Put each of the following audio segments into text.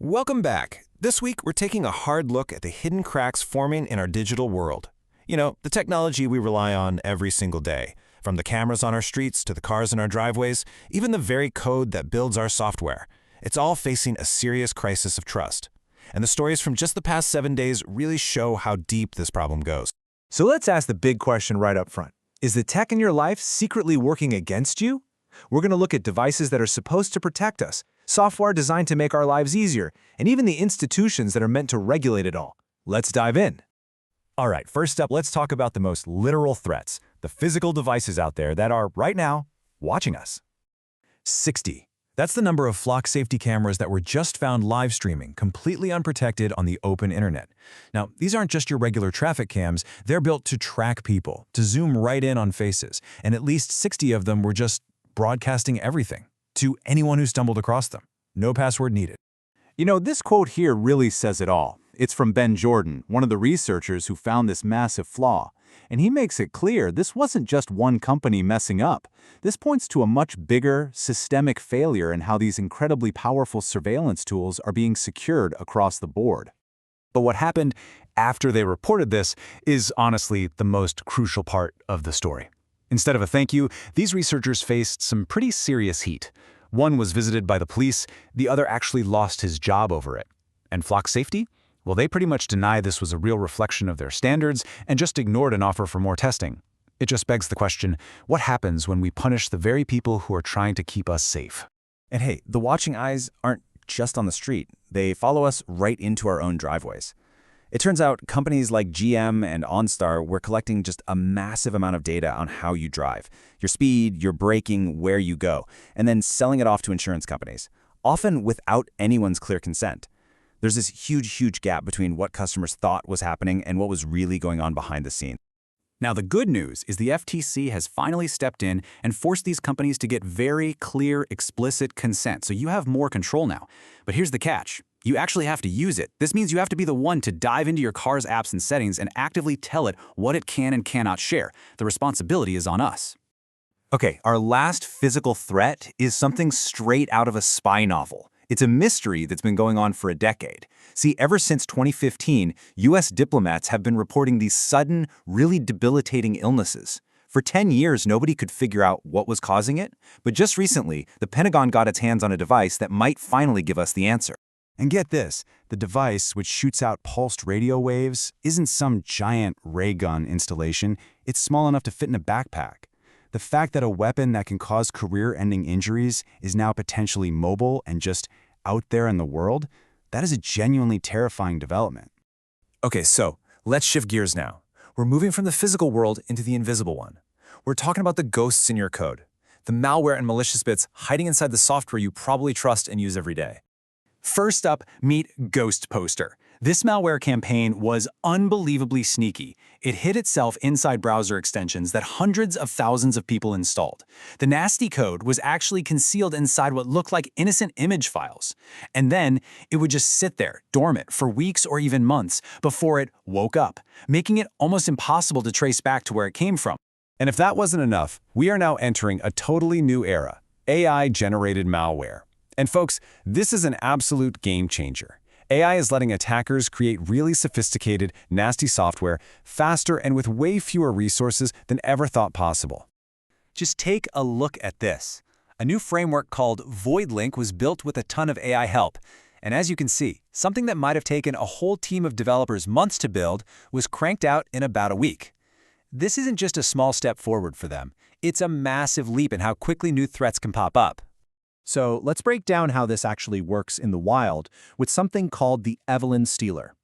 Welcome back. This week, we're taking a hard look at the hidden cracks forming in our digital world. You know, the technology we rely on every single day. From the cameras on our streets to the cars in our driveways, even the very code that builds our software. It's all facing a serious crisis of trust. And the stories from just the past 7 days really show how deep this problem goes. So let's ask the big question right up front. Is the tech in your life secretly working against you? We're going to look at devices that are supposed to protect us, software designed to make our lives easier, and even the institutions that are meant to regulate it all. Let's dive in. All right, first up, let's talk about the most literal threats, the physical devices out there that are, right now, watching us. 60. That's the number of flock safety cameras that were just found live streaming, completely unprotected on the open internet. Now, these aren't just your regular traffic cams, they're built to track people, to zoom right in on faces, and at least 60 of them were just broadcasting everything to anyone who stumbled across them. No password needed. You know, this quote here really says it all. It's from Ben Jordan, one of the researchers who found this massive flaw. And he makes it clear this wasn't just one company messing up. This points to a much bigger, systemic failure in how these incredibly powerful surveillance tools are being secured across the board. But what happened after they reported this is honestly the most crucial part of the story. Instead of a thank you, these researchers faced some pretty serious heat. One was visited by the police, the other actually lost his job over it. And flock safety? Well, they pretty much deny this was a real reflection of their standards and just ignored an offer for more testing. It just begs the question, what happens when we punish the very people who are trying to keep us safe? And hey, the watching eyes aren't just on the street. They follow us right into our own driveways. It turns out companies like GM and OnStar were collecting just a massive amount of data on how you drive, your speed, your braking, where you go, and then selling it off to insurance companies, often without anyone's clear consent. There's this huge gap between what customers thought was happening and what was really going on behind the scenes. Now, the good news is the FTC has finally stepped in and forced these companies to get very clear, explicit consent, so you have more control now. But here's the catch. You actually have to use it. This means you have to be the one to dive into your car's apps and settings and actively tell it what it can and cannot share. The responsibility is on us. Okay, our last physical threat is something straight out of a spy novel. It's a mystery that's been going on for a decade. See, ever since 2015, U.S. diplomats have been reporting these sudden, really debilitating illnesses. For 10 years, nobody could figure out what was causing it, but just recently, the Pentagon got its hands on a device that might finally give us the answer. And get this, the device, which shoots out pulsed radio waves, isn't some giant ray gun installation. It's small enough to fit in a backpack. The fact that a weapon that can cause career-ending injuries is now potentially mobile and just out there in the world, that is a genuinely terrifying development. Okay, so let's shift gears now. We're moving from the physical world into the invisible one. We're talking about the ghosts in your code, the malware and malicious bits hiding inside the software you probably trust and use every day. First up, meet Ghost Poster. This malware campaign was unbelievably sneaky. It hid itself inside browser extensions that hundreds of thousands of people installed. The nasty code was actually concealed inside what looked like innocent image files. And then it would just sit there, dormant, for weeks or even months before it woke up, making it almost impossible to trace back to where it came from. And if that wasn't enough, we are now entering a totally new era, AI-generated malware. And folks, this is an absolute game changer. AI is letting attackers create really sophisticated, nasty software faster and with way fewer resources than ever thought possible. Just take a look at this. A new framework called VoidLink was built with a ton of AI help. And as you can see, something that might have taken a whole team of developers months to build was cranked out in about a week. This isn't just a small step forward for them. It's a massive leap in how quickly new threats can pop up. So let's break down how this actually works in the wild with something called the Evelyn Stealer.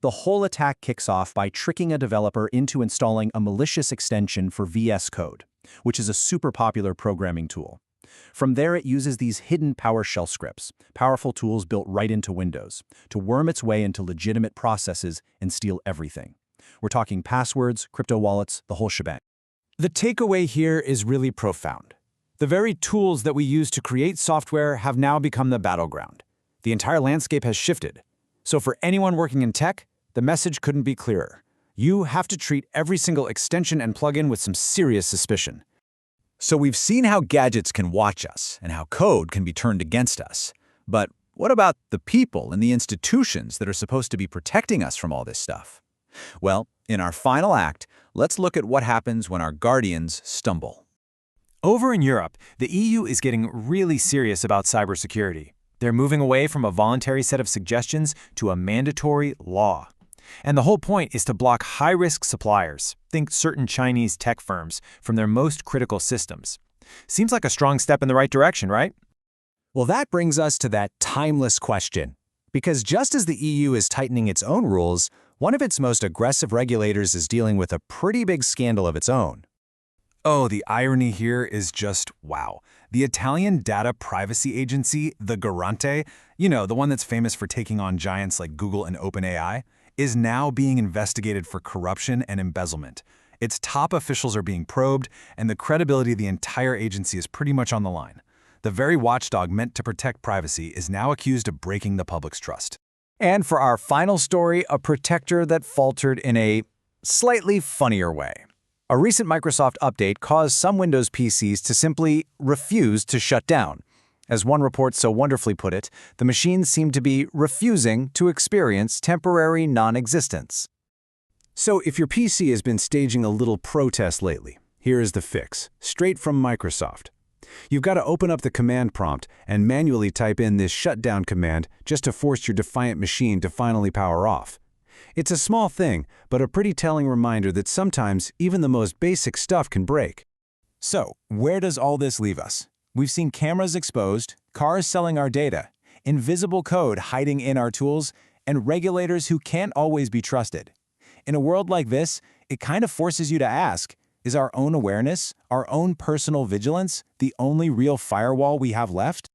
The whole attack kicks off by tricking a developer into installing a malicious extension for VS Code, which is a super popular programming tool. From there, it uses these hidden PowerShell scripts, powerful tools built right into Windows, to worm its way into legitimate processes and steal everything. We're talking passwords, crypto wallets, the whole shebang. The takeaway here is really profound. The very tools that we use to create software have now become the battleground. The entire landscape has shifted. So for anyone working in tech, the message couldn't be clearer. You have to treat every single extension and plugin with some serious suspicion. So we've seen how gadgets can watch us and how code can be turned against us. But what about the people and the institutions that are supposed to be protecting us from all this stuff? Well, in our final act, let's look at what happens when our guardians stumble. Over in Europe, the EU is getting really serious about cybersecurity. They're moving away from a voluntary set of suggestions to a mandatory law. And the whole point is to block high-risk suppliers, think certain Chinese tech firms, from their most critical systems. Seems like a strong step in the right direction, right? Well, that brings us to that timeless question. Because just as the EU is tightening its own rules, one of its most aggressive regulators is dealing with a pretty big scandal of its own. Oh, the irony here is just wow. The Italian data privacy agency, the Garante, the one that's famous for taking on giants like Google and OpenAI, is now being investigated for corruption and embezzlement. Its top officials are being probed, and the credibility of the entire agency is pretty much on the line. The very watchdog meant to protect privacy is now accused of breaking the public's trust. And for our final story, a protector that faltered in a slightly funnier way. A recent Microsoft update caused some Windows PCs to simply refuse to shut down. As one report so wonderfully put it, the machines seem to be refusing to experience temporary non-existence. So if your PC has been staging a little protest lately, here is the fix, straight from Microsoft. You've got to open up the command prompt and manually type in this shutdown command just to force your defiant machine to finally power off. It's a small thing, but a pretty telling reminder that sometimes even the most basic stuff can break. So, where does all this leave us? We've seen cameras exposed, cars selling our data, invisible code hiding in our tools, and regulators who can't always be trusted. In a world like this, it kind of forces you to ask, is our own awareness, our own personal vigilance, the only real firewall we have left?